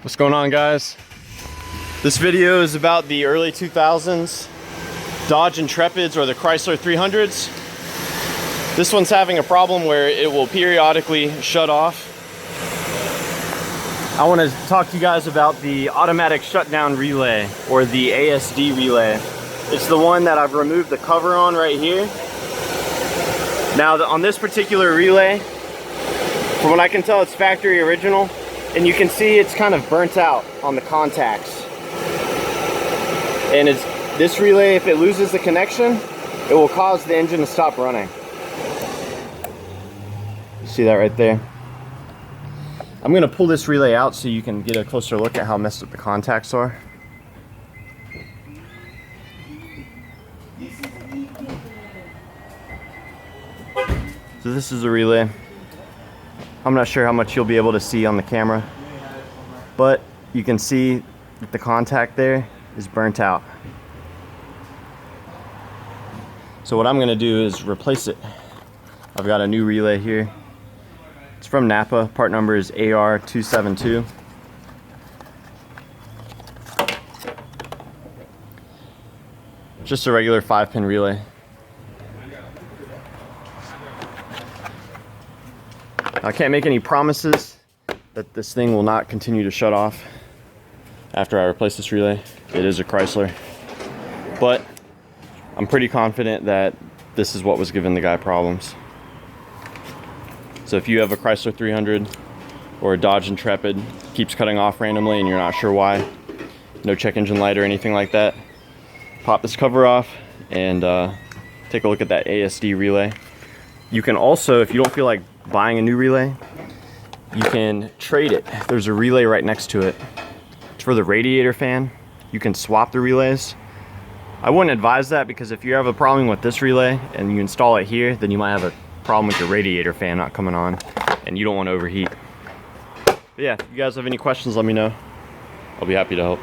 What's going on, guys? This video is about the early 2000s Dodge Intrepids, or the Chrysler 300s. This one's having a problem where it will periodically shut off. I want to talk to you guys about the automatic shutdown relay, or the ASD relay. It's the one that I've removed the cover on right here. Now on this particular relay, from what I can tell, it's factory original, and you can see it's kind of burnt out on the contacts. And this relay, if it loses the connection, it will cause the engine to stop running. You see that right there? I'm gonna pull this relay out so you can get a closer look at how messed up the contacts are. So this is a relay. I'm not sure how much you'll be able to see on the camera, but you can see that the contact there is burnt out. So what I'm gonna do is replace it. I've got a new relay here. It's from Napa. Part number is AR272. Just a regular 5-pin relay. I can't make any promises that this thing will not continue to shut off after I replace this relay. It is a Chrysler, but I'm pretty confident that this is what was giving the guy problems. So if you have a Chrysler 300 or a Dodge Intrepid, keeps cutting off randomly and you're not sure why, no check engine light or anything like that, pop this cover off and take a look at that ASD relay. You can also, if you don't feel like buying a new relay, you can trade it. There's a relay right next to it. It's for the radiator fan. You can swap the relays. I wouldn't advise that, because if you have a problem with this relay and you install it here, then you might have a problem with your radiator fan not coming on and you don't want to overheat. But yeah, if you guys have any questions, let me know. I'll be happy to help.